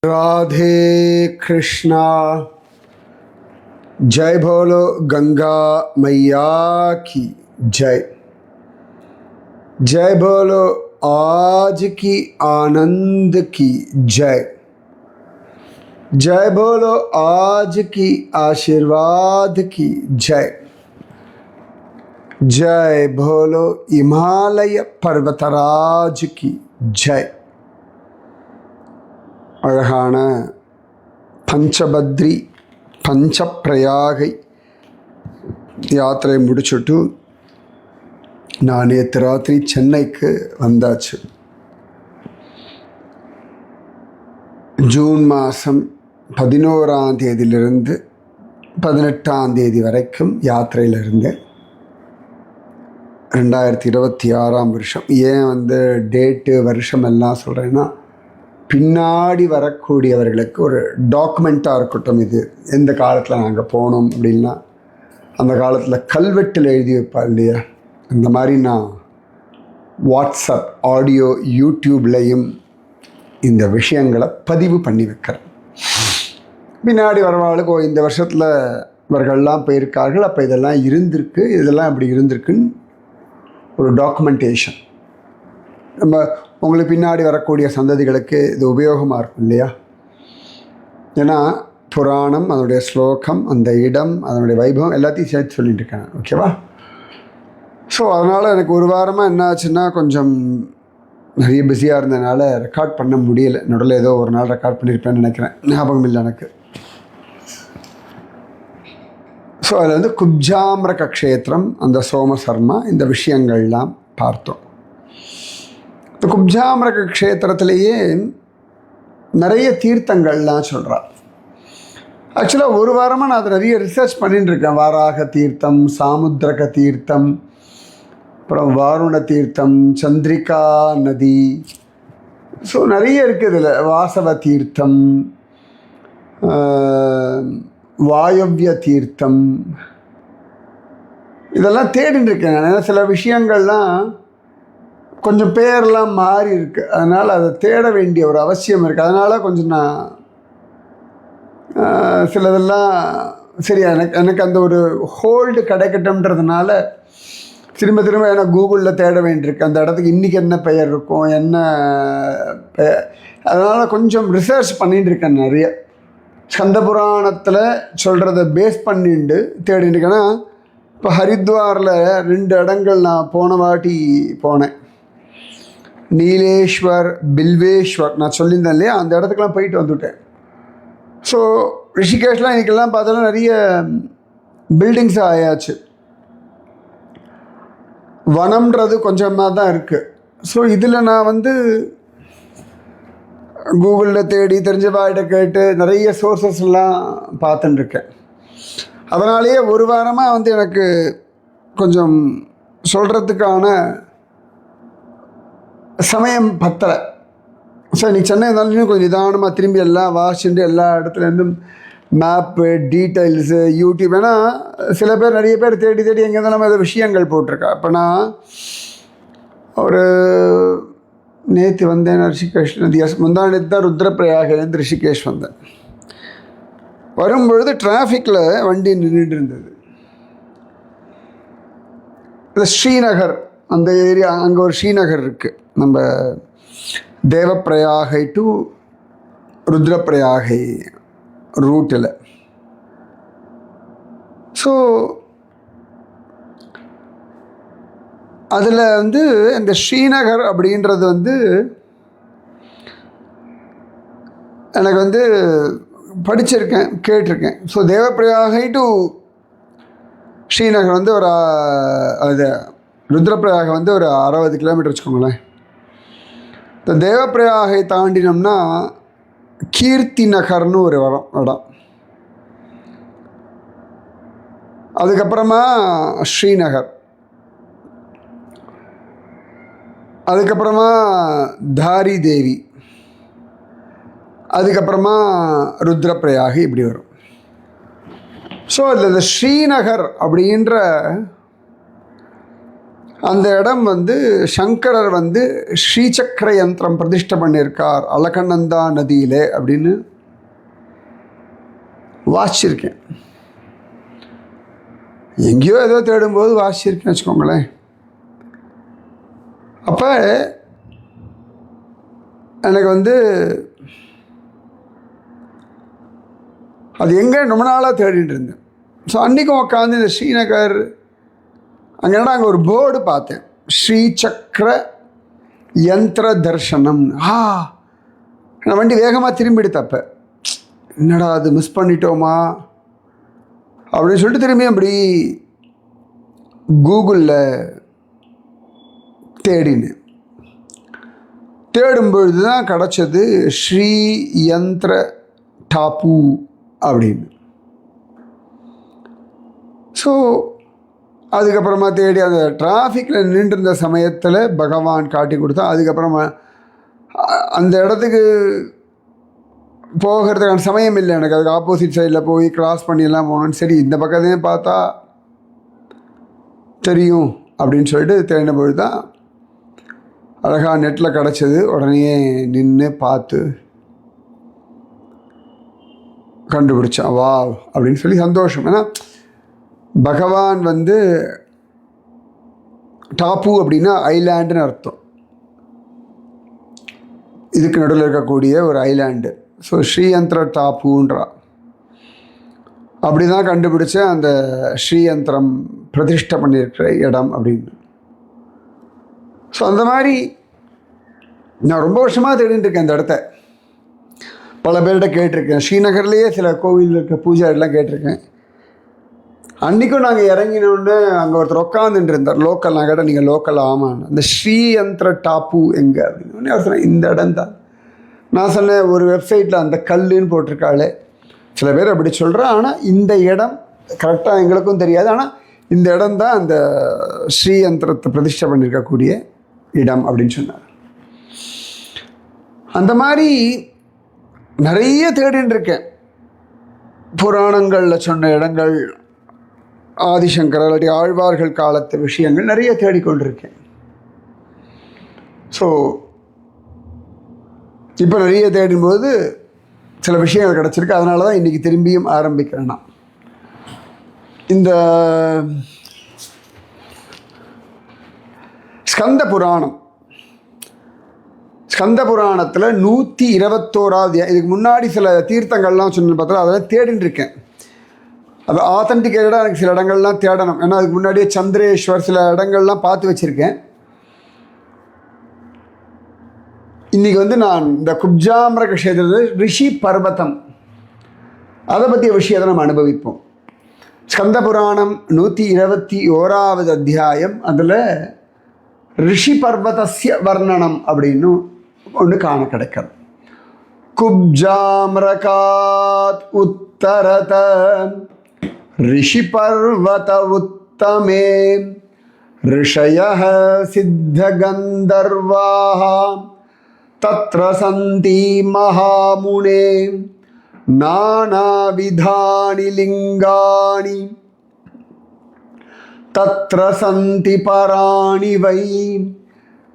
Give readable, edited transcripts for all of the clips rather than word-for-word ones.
राधे कृष्णा। जय बोलो गंगा मैया की जय। जय बोलो आज की आनंद की जय। जय बोलो आज की आशीर्वाद की जय। जय बोलो हिमालय पर्वतराज की जय। அழகான பஞ்சபத்ரி பஞ்சப்பிரயாகை யாத்திரை முடிச்சுட்டு நான் நேற்று ராத்திரி சென்னைக்கு வந்தாச்சு. ஜூன் மாதம் 11ஆம் தேதியிலிருந்து 18ஆம் தேதி வரைக்கும் யாத்திரையில் இருந்தேன். 2026ஆம் வருஷம். ஏன் டேட்டு வருஷம் எல்லாம் சொல்கிறேன்னா, பின்னாடி வரக்கூடியவர்களுக்கு ஒரு டாக்குமெண்ட்டாக இருக்கட்டும். இது எந்த காலத்தில் நாங்கள் போனோம் அப்படின்னா, அந்த காலத்தில் கல்வெட்டில் எழுதி வைப்பாள் இல்லையா, அந்த மாதிரி நான் வாட்ஸ்அப் ஆடியோ யூடியூப்லேயும் இந்த விஷயங்களை பதிவு பண்ணி வைக்கிறேன். பின்னாடி வரவாளுக்கு இந்த வருஷத்தில் இவர்கள்லாம் போயிருக்கார்கள், அப்போ இதெல்லாம் இருந்திருக்கு, இதெல்லாம் இப்படி இருந்திருக்குன்னு ஒரு டாக்குமெண்டேஷன். நம்ம உங்களுக்கு பின்னாடி வரக்கூடிய சந்ததிகளுக்கு இது உபயோகமாக இருக்கும் இல்லையா. ஏன்னா புராணம், அதனுடைய ஸ்லோகம், அந்த இடம், அதனுடைய வைபவம் எல்லாத்தையும் சேர்த்து சொல்லிட்டு இருக்கேன். ஓகேவா? ஸோ அதனால் எனக்கு ஒரு வாரமாக என்ன ஆச்சுன்னா, கொஞ்சம் நிறைய பிஸியாக இருந்ததுனால ரெக்கார்ட் பண்ண முடியலை. நடுவில் ஏதோ ஒரு நாள் ரெக்கார்ட் பண்ணியிருப்பேன்னு நினைக்கிறேன், ஞாபகம் இல்லை எனக்கு. ஸோ அதில் குப்ஜாம்ரக க்ஷேத்திரம், அந்த சோமசர்மா, இந்த விஷயங்கள்லாம் பார்த்தோம். இந்த குப்ஜாம்ரக க்ஷேத்திரத்திலேயே நிறைய தீர்த்தங்கள்லாம் சொல்கிறார். ஆக்சுவலாக ஒரு வாரமாக நான் அதை நிறைய ரிசர்ச் பண்ணிட்டு இருக்கேன். வாராக தீர்த்தம், சாமுத்திரக தீர்த்தம், அப்புறம் வாருண தீர்த்தம், சந்திரிகா நதி, ஸோ நிறைய இருக்குது இதில். வாசவ தீர்த்தம், வாயவ்ய தீர்த்தம், இதெல்லாம் தேடின்னு இருக்கேன் நான். ஏன்னா சில விஷயங்கள்லாம் கொஞ்சம் பேரெல்லாம் மாறி இருக்குது, அதனால் அதை தேட வேண்டிய ஒரு அவசியம் இருக்குது. அதனால் கொஞ்சம் நான் சிலதெல்லாம் சரி, எனக்கு அந்த ஒரு ஹோல்டு கிடைக்கட்டும்ன்றதுனால திரும்ப திரும்ப எனக்கு கூகுளில் தேட வேண்டியிருக்கு. அந்த இடத்துக்கு இன்றைக்கி என்ன பெயர் இருக்கும், என்ன பெயர், அதனால் கொஞ்சம் ரிசர்ச் பண்ணிகிட்டு இருக்கேன் நிறைய. ஸ்கந்த புராணத்தில் சொல்கிறத பேஸ் பண்ணிட்டு தேடிட்டு இருக்கேன்னா, இப்போ ஹரித்வாரில் 2 இடங்கள் நான் போன வாட்டி போனேன். நீலேஸ்வர், பில்வேஸ்வர், நான் சொல்லியிருந்தேன் இல்லையா, அந்த இடத்துக்கெலாம் போயிட்டு வந்துவிட்டேன். ஸோ ரிஷிகேஷ்லாம் இன்றைக்கெல்லாம் பார்த்தாலும் நிறைய பில்டிங்ஸ் ஆயாச்சு. வனம்ன்றது கொஞ்சமாக தான் இருக்குது. ஸோ இதில் நான் கூகுளில் தேடி தெரிஞ்சவாயிட்ட கேட்டு நிறைய சோர்ஸஸ்லாம் பார்த்துட்டுருக்கேன். அதனாலேயே ஒரு வாரமாக எனக்கு கொஞ்சம் சொல்கிறதுக்கான சமயம் பத்தலை. ஸோ இன்றைக்கி சென்னை இருந்தாலும் இன்னும் கொஞ்சம் நிதானமாக திரும்பி எல்லாம் வாசிச்சுட்டு எல்லா இடத்துலேருந்தும் மேப்பு, டீட்டெயில்ஸு, யூடியூப். ஏன்னா சில பேர் நிறைய பேர் தேடி தேடி எங்கே இருந்தாலும் நம்ம விஷயங்கள் போட்டிருக்கா. இப்போ நான் ஒரு நேற்று வந்தேன் ரிஷிகேஷ், முந்தானேத்து தான் ருத்ரப்பிரயாகிலேருந்து ரிஷிகேஷ் வந்தேன். வரும்பொழுது டிராஃபிக்கில் வண்டி நின்றுட்டு இருந்தது. இந்த ஸ்ரீநகர் அந்த ஏரியா, அங்கே ஒரு ஸ்ரீநகர் இருக்குது, நம்ம தேவப்பிரயாகை டு ருத்ரப்பிரயாகை ரூட்டில். ஸோ அதில் இந்த ஸ்ரீநகர் அப்படின்றது எனக்கு படிச்சிருக்கேன், கேட்டிருக்கேன். ஸோ தேவப்பிரயாகை டு ஸ்ரீநகர் ஒரு அது ருத்ரப்பிரயாகை ஒரு 60 கிலோமீட்டர் வச்சுக்கோங்களேன். இந்த தேவப்பிரயாகை தாண்டினோம்னா கீர்த்தி நகர்னு ஒரு இடம், அதுக்கப்புறமா ஸ்ரீநகர், அதுக்கப்புறமா தாரி தேவி, அதுக்கப்புறமா ருத்ரப்பிரயாகை, இப்படி வரும். ஸோ அதில் இந்த ஸ்ரீநகர் அப்படின்ற அந்த இடம் வந்து சங்கரர் வந்து ஸ்ரீசக்கர யந்திரம் பிரதிஷ்டை பண்ணியிருக்கார் அலகநந்தா நதியிலே அப்படின்னு வாசிச்சிருக்கேன். எங்கேயோ ஏதோ தேடும்போது வாசிச்சிருக்கேன்னு வச்சுக்கோங்களேன். அப்போ எனக்கு வந்து அது எங்கே ரொம்ப நாளாக தேடிட்டு இருந்தேன். ஸோ அன்றைக்கும் உட்காந்து இந்த ஸ்ரீநகர் அங்கே அங்கே ஒரு போர்டு பார்த்தேன், ஸ்ரீசக்கர யந்திர தர்ஷனம். நான் வண்டி வேகமாக திரும்பிடு தப்ப, என்னடா அது மிஸ் பண்ணிட்டோமா அப்படின்னு சொல்லிட்டு திரும்பி அப்படி கூகுளில் தேடினேன். தேடும்பொழுது தான் கிடச்சது ஸ்ரீ யந்திர டாப்பு அப்படின்னு. ஸோ அதுக்கப்புறமா தேடி அந்த டிராஃபிக்கில் நின்றுருந்த சமயத்தில் பகவான் காட்டி கொடுத்தா. அதுக்கப்புறமா அந்த இடத்துக்கு போகிறதுக்கான சமயம் இல்லை எனக்கு. அதுக்கு ஆப்போசிட் சைடில் போய் கிராஸ் பண்ணியெல்லாம் போகணுன்னு, சரி இந்த பக்கத்தையும் பார்த்தா தெரியும் அப்படின்னு சொல்லிட்டு தேடின பொழுது தான் அழகாக நெட்டில் கிடச்சது. உடனே நின்று பார்த்து கண்டுபிடிச்சான். வா அப்படின்னு சொல்லி சந்தோஷம். ஏன்னா பகவான் வந்து டாப்பு அப்படின்னா ஐலாண்டுன்னு அர்த்தம். இதுக்கு நடுவில் இருக்கக்கூடிய ஒரு ஐலாண்டு. ஸோ ஸ்ரீயந்திர டாப்புன்றா அப்படி தான் கண்டுபிடிச்சேன் அந்த ஸ்ரீயந்திரம் பிரதிஷ்டை பண்ணியிருக்கிற இடம் அப்படின்னு. ஸோ அந்த மாதிரி நான் ரொம்ப வருஷமாக தேடிட்டு இருக்கேன் இந்த இடத்த. பல பேர்கிட்ட கேட்டிருக்கேன். ஸ்ரீநகர்லேயே சில கோவில் இருக்க பூஜாரிலாம் கேட்டிருக்கேன். அன்றைக்கும் நாங்கள் இறங்கினோன்னு அங்கே ஒருத்தர் உட்காந்துட்டு இருந்தார் லோக்கல். நான் கேட்டால் நீங்கள் லோக்கல் ஆமான்னு. அந்த ஸ்ரீயந்திர டாப்பு எங்கே அப்படின்னு அவர் சொன்னேன், இந்த இடம் தான். நான் சொன்னேன், ஒரு வெப்சைட்டில் அந்த கல்லுன்னு போட்டிருக்காளே, சில பேர் அப்படி சொல்கிறேன். ஆனால் இந்த இடம் கரெக்டாக எங்களுக்கும் தெரியாது. ஆனால் இந்த இடம் தான் அந்த ஸ்ரீயந்திரத்தை பிரதிஷ்டை பண்ணியிருக்கக்கூடிய இடம் அப்படின்னு சொன்னார். அந்த மாதிரி நிறைய தேடின்னு இருக்கேன். புராணங்களில் சொன்ன இடங்கள், ஆதிசங்கர் இல்லாட்டி ஆழ்வார்கள் காலத்து விஷயங்கள் நிறைய தேடிக்கொண்டிருக்கேன். ஸோ இப்போ நிறைய தேடும்போது சில விஷயங்கள் கிடச்சிருக்கு. அதனால தான் இன்றைக்கி திரும்பியும் ஆரம்பிக்கிறேன் நான். இந்த ஸ்கந்த புராணம், ஸ்கந்த புராணத்தில் 121வது, இதுக்கு முன்னாடி சில தீர்த்தங்கள்லாம் சொன்ன பார்த்தா அதெல்லாம் தேடின்னு இருக்கேன். அது ஆத்தன்டிகேட்டடாக எனக்கு சில இடங்கள்லாம் தேடணும். ஏன்னா அதுக்கு முன்னாடியே சந்திரேஸ்வர் சில இடங்கள்லாம் பார்த்து வச்சுருக்கேன். இன்றைக்கி வந்து நான் இந்த குப்ஜாமிர க்ஷேத்திரத்தில் ரிஷி பர்வதம் அதை பற்றிய விஷயத்தை நம்ம அனுபவிப்போம். ஸ்கந்த புராணம் 121வது அத்தியாயம். அதில் ரிஷி பர்வதஸ்ய வர்ணனம் அப்படின்னு ஒன்று காண கிடைக்கிறது. குப்ஜாமிரகாத் உத்தரத ரிஷி பர்வத உத்தமே ரிஷயः சித்தகந்தர்வாः தத்ர சந்தி மகாமுனே நானாவிதானி லிங்கானி தத்ர சந்தி பராணி வை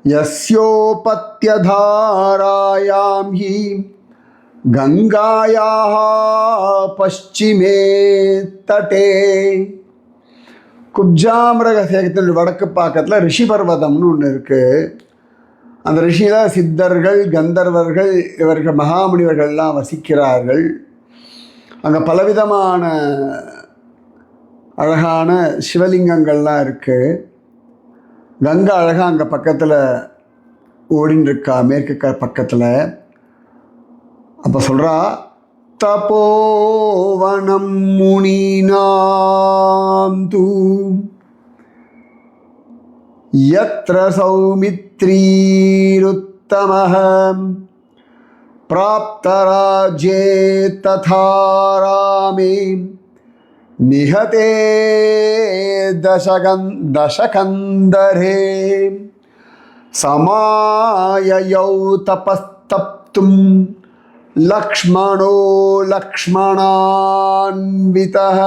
யஸ்யோபத்யதாராயாம் ஹி கங்காயாः பश्चिमे தட்டே. குப்ஜாமிரக சேகத்தில் வடக்கு பக்கத்தில் ரிஷி பர்வதம்னு ஒன்று இருக்குது. அந்த ரிஷியில் சித்தர்கள், கந்தர்வர்கள், இவர்கள் மகாமுனிவர்கள்லாம் வசிக்கிறார்கள். அங்கே பலவிதமான அழகான சிவலிங்கங்கள்லாம் இருக்குது. கங்கா அழகாக அங்கே பக்கத்தில் ஓடின்னு இருக்கா, மேற்கு பக்கத்தில். அப்போ சொல்கிறா, தபோவனம் முனீனாம் தூ யத்ர சௌமித்ரீருத்தமஹ பிராப்தராஜ்யே ததா ராமே நிஹதே தசகந்தரே சமாயயௌ தபஸ்தப்தும் லக்ஷ்மணோ லக்ஷ்மணான்விதः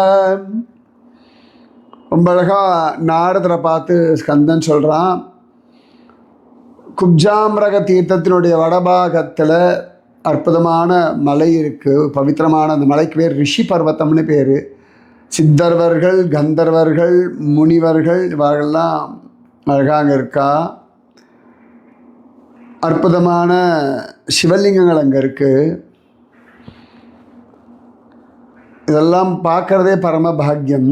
ரொம்ப அழகாக நாரதரை பார்த்து ஸ்கந்தன் சொல்கிறான், குப்ஜாமிரக தீர்த்தத்தினுடைய வடபாகத்தில் அற்புதமான மலை இருக்குது, பவித்திரமான அந்த மலைக்கு பேர் ரிஷி பர்வத்தம்னு பேர். சித்தர்வர்கள், கந்தர்வர்கள், முனிவர்கள் இவர்கள்லாம் அழகாக அங்கே இருக்கா. அற்புதமான சிவலிங்கங்கள் அங்கே இருக்குது. இதெல்லாம் பார்க்குறதே பரம பாக்கியம்.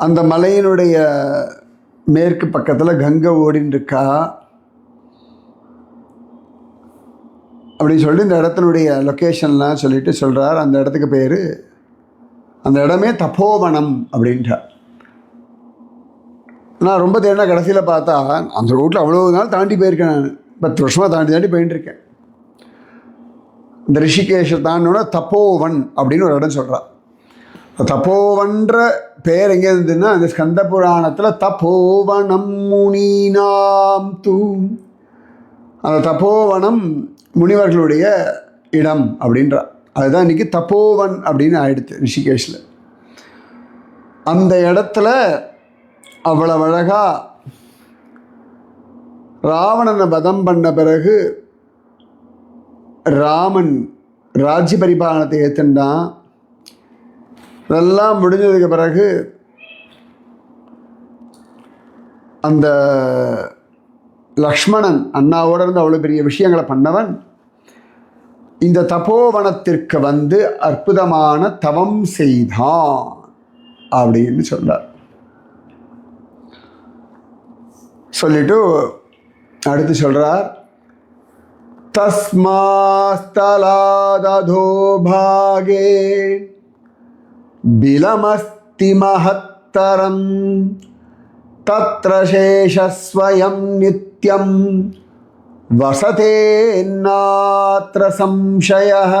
அந்த மலையினுடைய மேற்கு பக்கத்தில் கங்கை ஓடின்னு இருக்கா. அப்படின்னு சொல்லி இந்த இடத்தினுடைய லொக்கேஷன்லாம் சொல்லிட்டு சொல்கிறார். அந்த இடத்துக்கு பேர், அந்த இடமே தபோவனம் அப்படின்றார். நான் ரொம்ப தேடினா கடைசியில் பார்த்தா அந்த ரூட்டில் அவ்வளோ நாள் தாண்டி போயிருக்கேன். நான் 10 வருஷமாக தாண்டி போயின்ட்டுருக்கேன். இந்த ரிஷிகேஷை தாண்டினோன்னா தப்போவன் அப்படின்னு ஒரு இடம் சொல்கிறார். தப்போவன்ற பேர் எங்கே இருந்ததுன்னா அந்த ஸ்கந்த புராணத்தில் தப்போவனம் முனீனாம் தூ, அந்த தப்போவனம் முனிவர்களுடைய இடம் அப்படின்றார். அதுதான் இன்றைக்கி தப்போவன் அப்படின்னு ஆயிடுச்சு ரிஷிகேஷில். அந்த இடத்துல அவ்வளவு அழகாக ராவணனை வதம் பண்ண பிறகு ராமன் ராஜ்ய பரிபாலனத்தை ஏற்றுண்டான். இதெல்லாம் முடிஞ்சதுக்கு பிறகு அந்த லக்ஷ்மணன் அண்ணாவோட இருந்து அவ்வளோ பெரிய விஷயங்களை பண்ணவன் இந்த தபோவனத்திற்கு வந்து அற்புதமான தவம் செய்தான் அப்படின்னு சொல்றார். சொல்லிட்டு அடுத்து சொல்றார், தஸ்மாஸ்தலாததோ பாகே பிலமஸ்தி மஹத்தரம் தத்ர சேஷஸ்வயம் நித்யம் வசதேன்னாத்ர சம்சயः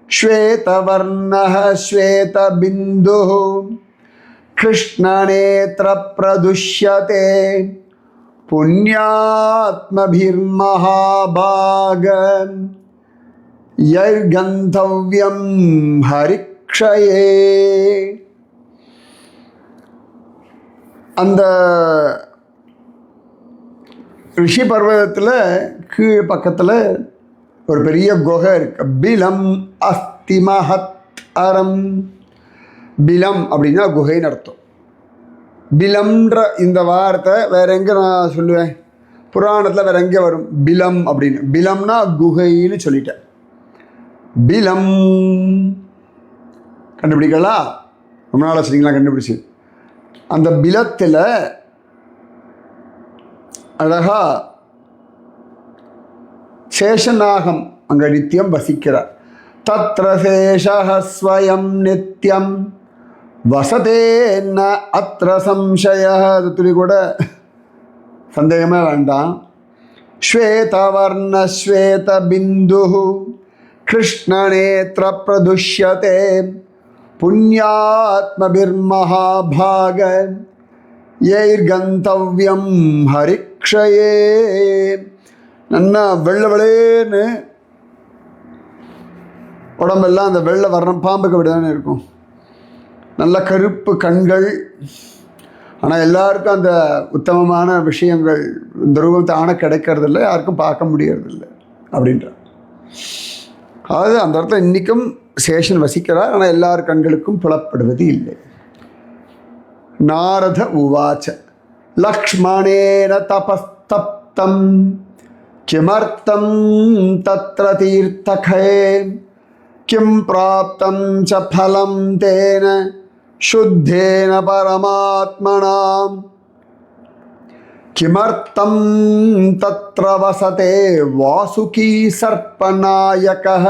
ஸ்வேதவர்ணः ஸ்வேதபிந்துः கிருஷ்ணநேத்ர பிரதுஷ்யதே புண்ணியாத்மபிர்மஹாபாக யர்கந்தவ்யம் ஹரிக்ஷயே. அந்த ரிஷி பர்வதத்தில் கீழ் பக்கத்தில் ஒரு பெரிய குகை இருக்கு. பிலம் அஸ்தி மஹத் அரம். பிலம் அப்படின்னா குகைன்னு அர்த்தம். பிலம்ன்ற இந்த வார்த்தை வேற எங்கே நான் சொல்லுவேன், புராணத்தில் வேற எங்கே வரும் பிலம் அப்படின்னு? பிலம்னா குகைன்னு சொல்லிட்டேன். பிலம் கண்டுபிடிக்கலாம், ரொம்ப நாளாக சரிங்களா கண்டுபிடிச்சி. அந்த பிலத்தில் அழகா சேஷநாகம் அங்கே நித்தியம் வசிக்கிறார். தத்ர சேஷः ஸ்வயம் நித்யம் வசதேன்ன அத்ர சம்சயः. அது துளி கூட சந்தேகமே வேண்டாம். ஸ்வேதவர்ண ஸ்வேதபிந்துः கிருஷ்ணநேத்ர பிரதுஷ்யதே புண்ணியாத்மபிர்மஹாபாக யைர்கந்தவ்யம் ஹரிக்ஷயே. நல்லா வெள்ளை வெளேன்னு உடம்பெல்லாம் அந்த வெள்ளை வர்ணம் பாம்புக்கு விடதானே இருக்கும். நல்ல கருப்பு கண்கள். ஆனால் எல்லாருக்கும் அந்த உத்தமமான விஷயங்கள் இந்த ரூபத்தை ஆன கிடைக்கிறதில்ல, யாருக்கும் பார்க்க முடியறதில்லை அப்படின்ற. அதாவது அந்த இடத்துல இன்றைக்கும் சேஷன் வசிக்கிறார், ஆனால் எல்லார் கண்களுக்கும் புலப்படுவது இல்லை. நாரத உவாச்ச லக்ஷ்மணேன தபஸ்தப்தம் கிமர்த்தம் தத்ர தீர்த்தகே கிம் பிராப்தம் ச பலம் தேன சுத்தேன பரமாத்மனாம் கிமர்த்தம் தத்ர வசதே வாசுகி சர்ப்பநாயகः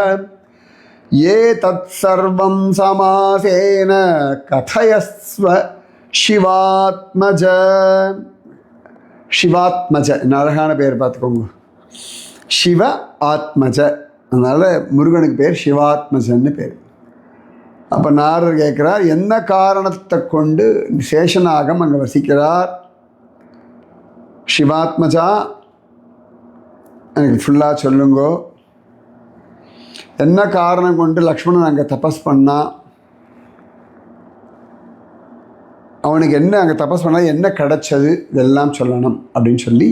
ஏதத் சர்வம் சமாசேன கதயஸ்வ சிவாத்மஜ. சிவாத்மஜ என்ன அழகான பேர் பார்த்துக்கோங்க, சிவ ஆத்மஜ. அதனால் முருகனுக்கு பேர் சிவாத்மஜன்னு பேர். அப்போ நாரர் கேட்குறார், என்ன காரணத்தை கொண்டு சேஷநாகம் அங்கே வசிக்கிறார்? சிவாத்மஜா எனக்கு ஃபுல்லாக சொல்லுங்கோ. என்ன காரணம் கொண்டு லக்ஷ்மணன் அங்கே தபஸ் பண்ணா? அவனுக்கு என்ன அங்கே தபஸ் பண்ண என்ன கிடைச்சது இதெல்லாம் சொல்லணும் அப்படின்னு சொல்லி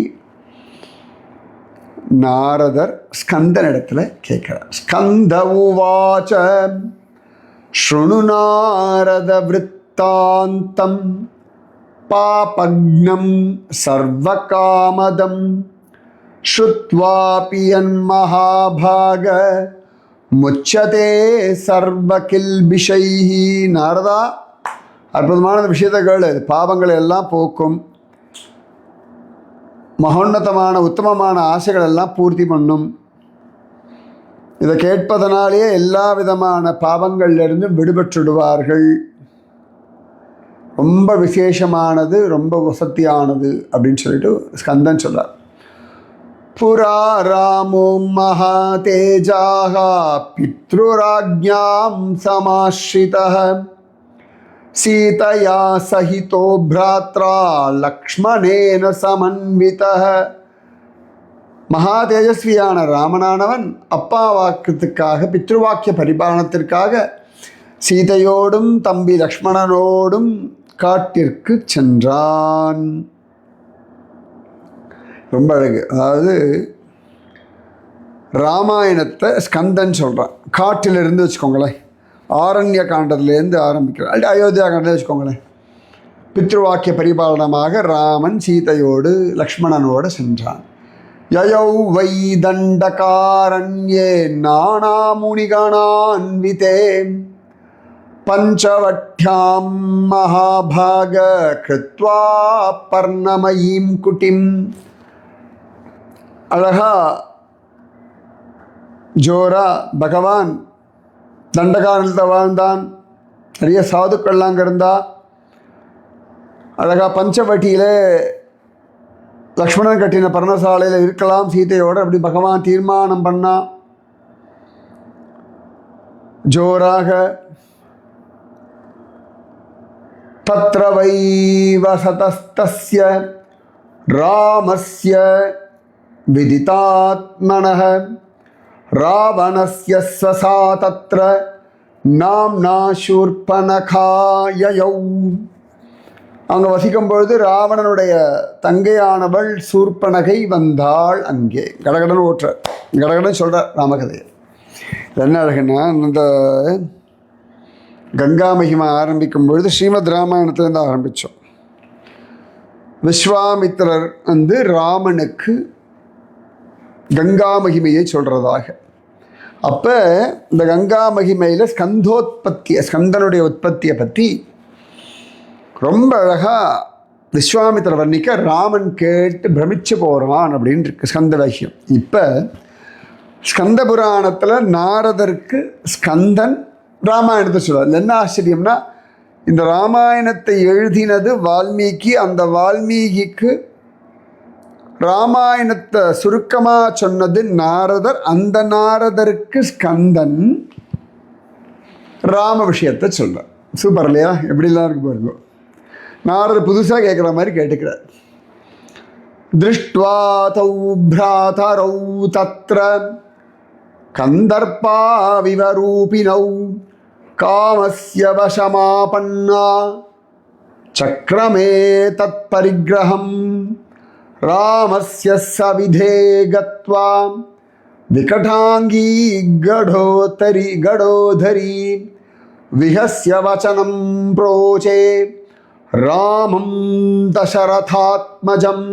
நாரதர் ஸ்கந்தன் இடத்துல கேட்கிறார். ஸ்கந்த உவாச்ச ஸ்ருணு நாரத விருத்தாந்தம் பாபக்னம் சர்வகாமதம் ஸ்ருத்வாபி மகாபாக முச்சதே சர்வகில்பிஷைஹி. நாரதா, அற்புதமான விஷயத்தை கேளு. பாவங்களை எல்லாம் போக்கும், மகோன்னதமான உத்தமமான ஆசைகள் எல்லாம் பூர்த்தி பண்ணும். இதை கேட்பதனாலேயே எல்லா விதமான பாவங்கள்லேருந்து விடுபட்டுடுவார்கள். ரொம்ப விசேஷமானது, ரொம்ப வசத்தியானது அப்படின்னு சொல்லிட்டு ஸ்கந்தன் சொல்றார். புரா ராமோ மகாதேஜாஹ பித்ருராஜ்ஞாம் சமாஸ்ரிதஹ சீதையா சகிதோ பிராத்ரா லக்ஷ்மணேன சமன்விதஹ. மகா தேஜஸ்வியான ராமனானவன் அப்பா வாக்கத்துக்காக, பித்ருவாக்கிய பரிபாலனத்திற்காக சீதையோடும் தம்பி லக்ஷ்மணனோடும் காட்டிற்கு சென்றான். ரொம்ப அழகு. அதாவது ராமாயணத்தை ஸ்கந்தன் சொல்கிறான். காட்டிலிருந்து வச்சுக்கோங்களேன், ஆரண்ய காண்டத்துலேருந்து ஆரம்பிக்கிறான். அல்லது அயோத்தியா காண்டத்தில் வச்சுக்கோங்களேன். பித்ருவாக்கிய பரிபாலனமாக ராமன் சீதையோடு லக்ஷ்மணனோடு சென்றான். யயௌ வை தண்டகாரண்யே நானாமுனிகணான்விதே பஞ்சவட்யாம் மகாபாக கிருத்வா பர்ணமயீம் குட்டிம். அழகா ஜோரா பகவான் தண்டகாரண்யத்தில் வாழ்ந்தான். நிறைய சாதுக்கள்லாம் அங்கே இருந்தா. அழகா பஞ்சவட்டியில் லக்ஷ்மணன் கட்டின பர்ணசாலையில் இருக்கலாம் சீதையோடு. அப்படி பகவான் தீர்மானம் பண்ணா. ஜோராக தத்ர வை வசதஸ்தஸ்ய ராமஸ்ய விதிதாத்மனஹ ராவணஸ்ய ஸ்வசா தத்ர நாம்னா சூர்பனகாயயௌ. அங்கே வசிக்கும் பொழுது ராவணனுடைய தங்கையானவள் சூர்பனகை வந்தாள். அங்கே கடகடன் ஓட்டுறார், கடகடன் சொல்கிறார் ராமகதையை. என்ன அழகுன்னா, இந்த கங்கா மகிமை ஆரம்பிக்கும் பொழுது ஸ்ரீமத் ராமாயணத்துலேருந்து ஆரம்பித்தோம். விஸ்வாமித்திரர் ராமனுக்கு கங்கா மகிமையை சொல்கிறதாக. அப்போ இந்த கங்கா மகிமையில் ஸ்கந்தனுடைய உற்பத்தியை பற்றி ரொம்ப அழகாக விஸ்வாமித்திரர் வர்ணிக்க ராமன் கேட்டு பிரமிச்சு போகிறான் அப்படின்னு இருக்கு ஸ்கந்த வாக்கியம். இப்போ ஸ்கந்த புராணத்தில் நாரதருக்கு ஸ்கந்தன் ராமாயணத்தை சொல்லுவார். என்ன ஆச்சரியம்னா, இந்த ராமாயணத்தை எழுதினது வால்மீகி. அந்த வால்மீகிக்கு ராமாயணத்தை சுருக்கமாக சொன்னது நாரதர். அந்த நாரதருக்கு ஸ்கந்தன் ராம விஷயத்தை சொல்கிறார். சூப்பர் இல்லையா? எப்படிலாம் இருக்கு பாருங்க. நாரதர் புதுசாக கேட்குற மாதிரி கேட்டுக்கிறார். திருஷ்ட்வா தௌ பிராதரௌ தத்ர கந்தர்ப்பா விவரூபினௌ காமஸ்ய வசமாபன்னா சக்ரமே தத் பரிக்ரஹம் ராமஸ்ய சவிதே கத்வா விகடாங்கி கடோதரி விஹஸ்ய வசனம் ப்ரோச்சே ராமம் தசரதாத்மஜம்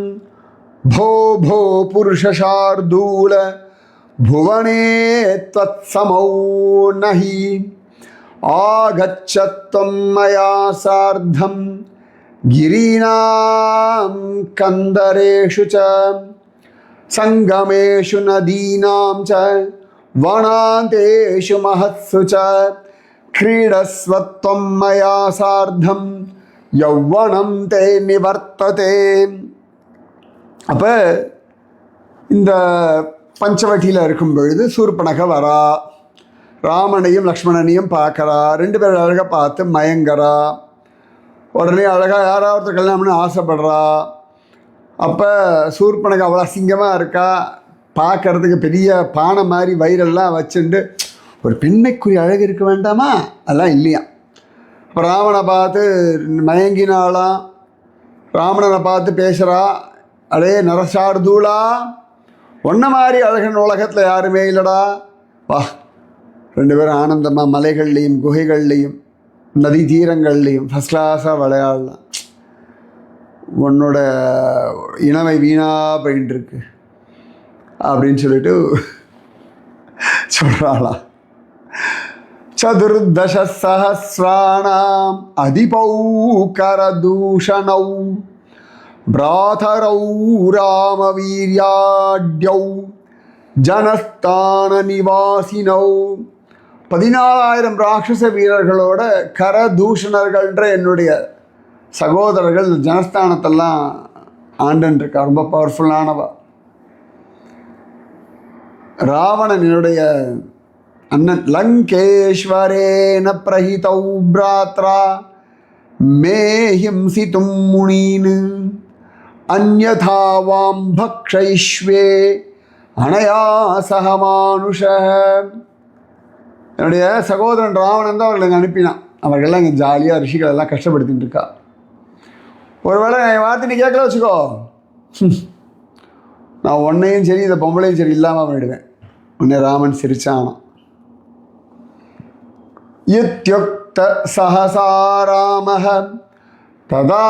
भो भो पुरुषशार्दूल भुवने त्वत्समौ नहि आगच्छत्वं मया सार्धं गिरीणां कन्दरेषु च संगमेषु नदीनां च वनान्तेषु महत्सु च क्रीडस्वत्वं मया सार्धं यौवनं ते निवर्तते. அப்போ இந்த பஞ்சவட்டியில் இருக்கும் பொழுது சூர்பனக வரா, ராமனையும் லக்ஷ்மணனையும் பார்க்குறா. ரெண்டு பேரும் அழகாக பார்த்து மயங்கரா. உடனே அழகாக யாராவது கல்யாணம்னு ஆசைப்படுறா. அப்போ சூர்பனக அவ்வளோ அசிங்கமாக இருக்கா. பார்க்கறதுக்கு பெரிய பானை மாதிரி வயிறெல்லாம் வச்சுட்டு ஒரு பெண்மைக்குரிய அழகு இருக்க வேண்டாமா? அதெல்லாம் இல்லையா. ராமனை பார்த்து மயங்கினாலாம். ராவணனை பார்த்து பேசுகிறா, அடே நரசார்தூளா, ஒன்ன மாதிரி அழகன் உலகத்தில் யாருமே இல்லைடா, வா. ரெண்டு பேரும் ஆனந்தமாக மலைகள்லேயும் குகைகள்லேயும் நதி தீரங்கள்லேயும் ஃபஸ்ட் கிளாஸாக விளையாடலாம். உன்னோட இனவை வீணாக போயின்னு இருக்கு அப்படின்னு சொல்லிட்டு சொல்கிறாளாம். சதுர்தசசஹஸ்ராணாம் அதிபௌகரதூஷணௌ பிராதரௌ ராமவீர்யாட்யௌ ஜனஸ்தான நிவாசினௌ. 14,000 ராட்சச வீரர்களோட கரதூஷணர்கள்ன்ற என்னுடைய சகோதரர்கள் ஜனஸ்தானத்தெல்லாம் ஆண்டுருக்கா. ரொம்ப பவர்ஃபுல்லானவா. ராவணனுடைய அண்ணன் லங்கேஸ்வரேன பிரஹிதௌ பிராத்ரா மே ஹிம்சிதும் முனீன் அன்யதா வாம் பக்ஷயிஷ்வே அனயா சகமானுஷ. என்னுடைய சகோதரன் ராவணன் தான் அவர்களை அனுப்பினான். அவர்களெல்லாம் இங்கே ஜாலியாக ரிஷிகள் எல்லாம் கஷ்டப்படுத்திட்டு இருக்கா. ஒருவேளை என் வார்த்தை நீ கேட்கல வச்சுக்கோ, நான் ஒன்றையும் சரி இந்த பொம்பளையும் சரி இல்லாமல் பண்ணிடுவேன். உன்னை ராமன் சிரிச்சானா. இத்யுக்த சஹசா ராமஹ ததா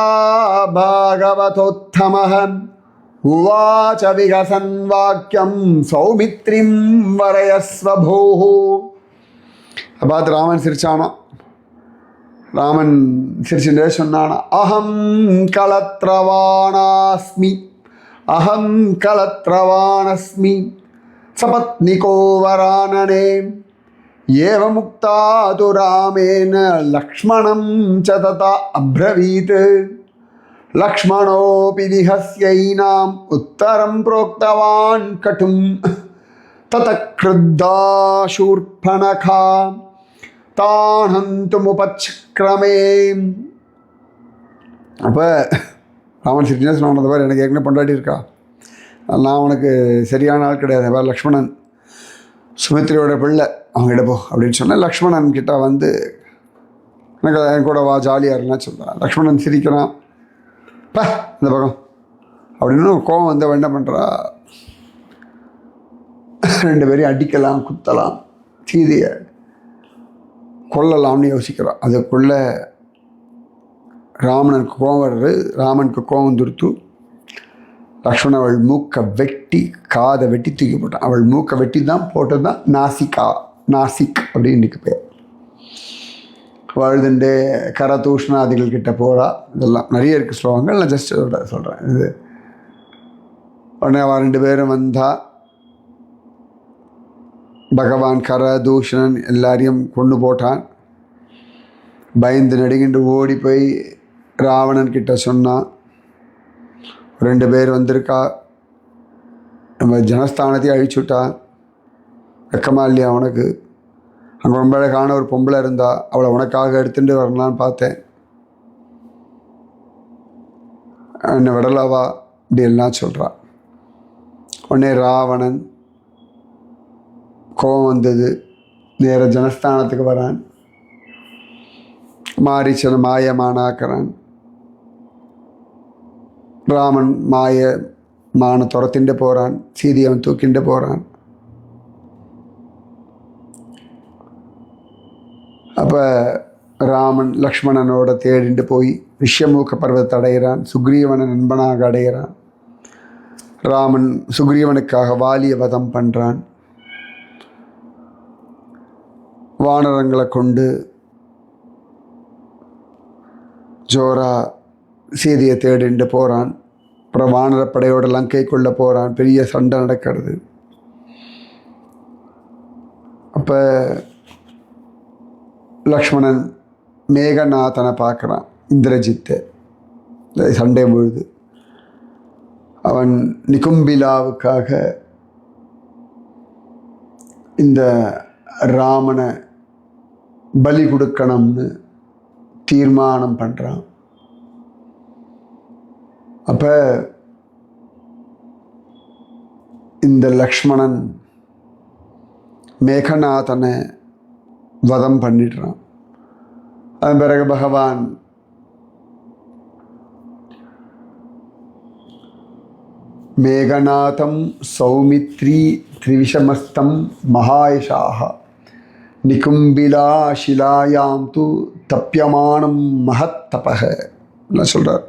பாகவதோத்தமஹ உவாச விகசன் வாக்கியம் சௌமித்ரிம் வரயஸ்வபோः. பார்த்து ராமன் சிரிச்சானா. ராமன் சிரிச்சுட்டே சொன்னானா, அகம் கலத்ரவானாஸ்மி அகம் கலத்ரவானஸ்மி சபத்னிகோ வரானனே ஏவ முக்தா து ராமேன லக்ஷ்மணம் ச ததா அப்ரவீத் லக்ஷ்மணோபி விஹஸ்யைனாம் உத்தரம் புரோக்தவான் கடும் தத க்ருத்தா சூர்பணகா தானந்துமுபச்சக்ரமே. அப்போ ராமன் சிரிச்சுனே சொன்ன மாதிரி, எனக்கு ஏற்கனவே பொண்டாட்டி இருக்கா, நான் உனக்கு சரியான ஆள் கிடையாது. வேறு லக்ஷ்மணன் சுமித்ரியோட பிள்ளை, அவங்ககிட்ட போ அப்படின்னு சொன்னேன். லக்ஷ்மணன் கிட்ட வந்து எனக்கு என் கூட வா ஜாலியாக இருக்கலாம் சொல்கிறான். லக்ஷ்மணன் சிரிக்கிறான், பா இந்த பக்கம் அப்படின்னு கோவம் வந்து என்ன பண்ணுறா, ரெண்டு பேரையும் அடிக்கலாம் குத்தலாம் சீதையை கொல்லலாம்னு யோசிக்கிறான். அதுக்குள்ளே ராமனுக்கு கோவம் வர்றது. ராமனுக்கு கோவம் துருத்து லக்ஷ்மணன் அவள் மூக்கை வெட்டி காதை வெட்டி தூக்கி போட்டான். அவள் மூக்கை வெட்டி தான் போட்டது தான் நாசிக் அப்படின்னு இன்றைக்கு பேர். வாழ்ந்துட்டு கரதூஷ்ணாதிகள் கிட்ட போகிறா. இதெல்லாம் நிறைய இருக்குது ஸ்லோகங்கள், நான் ஜஸ்ட் சொல்கிறேன். இது உடனே அவள் ரெண்டு பேரும் வந்தா, பகவான் கரதூஷணன் எல்லாரையும் கொண்டு போட்டான். பயந்து நடுங்கிட்டு ஓடி போய் ராவணன் கிட்ட சொன்னான், ரெண்டு பேர் வந்திருக்கா, நம்ம ஜனஸ்தானத்தையும் அழிச்சுட்டான், வெக்கமா இல்லையா உனக்கு? அங்கே ரொம்ப அழகான ஒரு பொம்பளை இருந்தா, அவளை உனக்காக எடுத்துகிட்டு வரலான்னு பார்த்தேன், என்னை விடலாவா இப்படி எல்லாம் சொல்கிறா. உடனே ராவணன் கோபம் வந்தது, நேர ஜனஸ்தானத்துக்கு வரான். மாரீச்சனை மாயமானாக்கிறான். ராமன் மாயமான துரத்திண்டு போகிறான், சீதையை அவன் தூக்கிண்டு போகிறான். அப்போ ராமன் லக்ஷ்மணனோட தேடிண்டு போய் ரிஷ்யமூக பர்வத்தை அடைகிறான். சுக்ரீவனை நண்பனாக அடைகிறான். ராமன் சுக்ரீவனுக்காக வாலிய வதம் பண்ணுறான். வானரங்களை கொண்டு ஜோரா சீதையை தேடிண்டு போகிறான். அப்புறம் வானரப்படையோட லங்கை கொள்ள போகிறான். பெரிய சண்டை நடக்கிறது. அப்போ லக்ஷ்மணன் மேகநாதனை பார்க்குறான், இந்திரஜித்தை. சண்டை பொழுது அவன் நிகும்பிலாவுக்காக இந்த ராமனை பலி கொடுக்கணும்னு தீர்மானம் பண்ணுறான். அப்போ இந்த லக்ஷ்மணன் மேகநாதனை வதம் பண்ணிடுறான். அதன் பிறகு பகவான் மேகநாதம் சௌமித்ரி திரிவிஷமஸ்தம் மகாயஷாக நிகும்பிலா ஷிலாயாம் து தப்பியமானம் மகத் தபக சொல்கிறார்.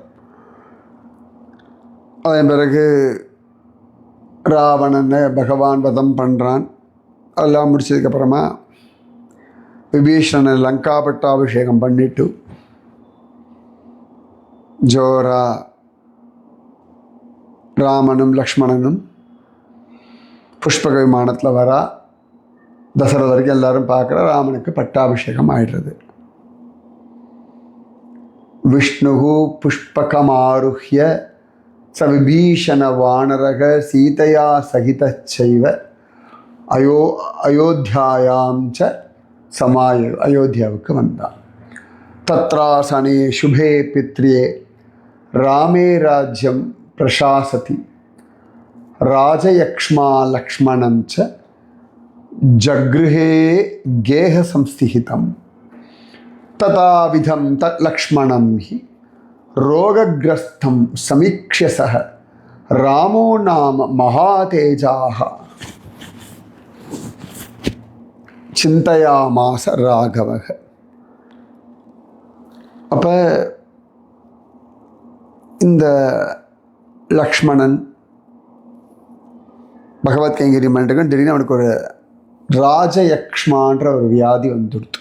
அதன் பிறகு ராவணனை பகவான் வதம் பண்ணுறான். அதெல்லாம் முடிச்சதுக்கப்புறமா விபீஷணனை லங்கா பட்டாபிஷேகம் பண்ணிட்டு ஜோரா ராமனும் லக்ஷ்மணனும் புஷ்பக விமானத்தில் வரா. தசரதருக்கு எல்லாரும் பார்க்குற ராமனுக்கு பட்டாபிஷேகம் ஆயிடுறது. விஷ்ணு புஷ்பகமாருஹ்ய ச விபீஷண வானரக சீதையா சகிதச்சைவ அயோத்தியாயாம் ச சமாய அயோத்தியாவுக்கு வந்தான். தத்ராசனே சுபே பித்ரியே ராமே ராஜ்யம் பிரசாசதி ராஜயக்ஷ்மா லக்ஷ்மணம் ச ஜக்ருஹே கேஹ சம்ஸ்திஹிதம் ததாவிதம் தத் லக்ஷ்மணம் ஹி ரோகக்ரஸ்தம் சமீக்ஷ்ய சஹ ராமோ நாம மகாதேஜாஹ சிந்தையாமாச ராகவக. அப்போ இந்த லக்ஷ்மணன் பகவத் கைங்கரி பண்ணிட்டு திடீர்னு அவனுக்கு ஒரு ராஜயக்ஷ்மான்ற ஒரு வியாதி வந்துடுது.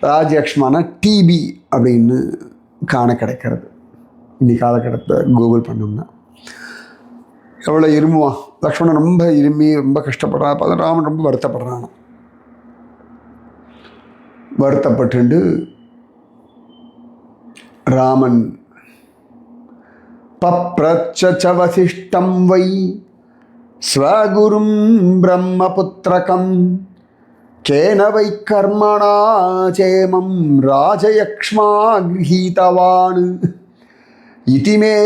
ராஜயக்ஷ்மானா டிபி அப்படின்னு காண கிடைக்கிறது. இன்னைக்கு காலகட்டத்தில் கூகுள் பண்ணோம்னா எவ்வளோ இருமுவான். லக்ஷ்மணன் ரொம்ப இருமி ரொம்ப கஷ்டப்படுறான். அப்போ ராமன் ரொம்ப வருத்தப்படுறான். வருத்தப்பட்டு ராமன் பப்ரச்ச வசிஷ்டம் வை ஸ்வகுரும் பிரம்மபுத்திரகம் கேன வை கர்மணா சேமம் ராஜயக்ஷ்மா கிரஹீதவான் இதி மே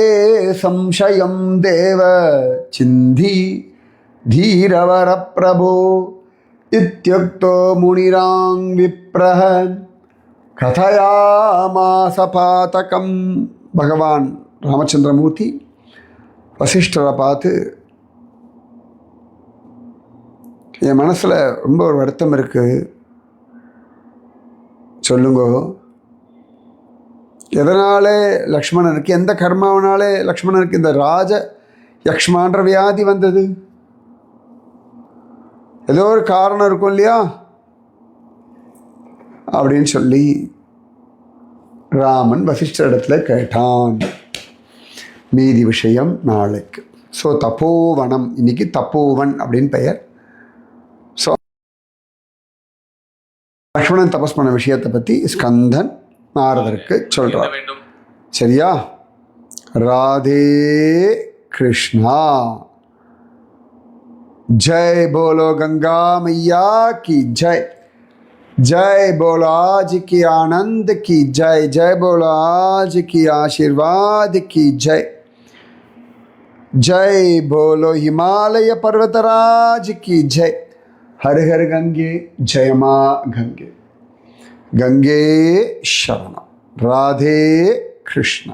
சம்சயம் தேவ சிந்தி தீரவர பிரபோ இத்யுக்தோ முனிராங் விப்ரஹ கதயாமாச பாதகம். பகவான் ராமச்சந்திரமூர்த்தி வசிஷ்டரை பார்த்து, என் மனசில் ரொம்ப ஒரு வருத்தம் இருக்குது, சொல்லுங்கோ, எதனாலே லக்ஷ்மணனுக்கு, எந்த கர்மாவனாலே லக்ஷ்மணனுக்கு இந்த ராஜ யக்ஷ்மான்ற வியாதி வந்தது? ஏதோ ஒரு காரணம் இருக்கும் இல்லையா அப்படின்னு சொல்லி ராமன் வசிஷ்டர் இடத்துல கேட்டான். மீதி விஷயம் நாளைக்கு. ஸோ தப்போவனம், இன்னைக்கு தப்போவன் அப்படின்னு பெயர். ஸோ லக்ஷ்மணன் தபஸ் பண்ண விஷயத்தை பற்றி ஸ்கந்தன் நாரதருக்கு சொல்கிறார். சரியா? ராதே கிருஷ்ணா. जय बोलो गंगा मैया की जय. जय बोलो आज की आनंद की जय. जय बोलो आज की आशीर्वाद की जय. जय बोलो हिमालय पर्वतराज की जय. हर हर गंगे जय माँ गंगे. गंगे शरणम. राधे कृष्ण.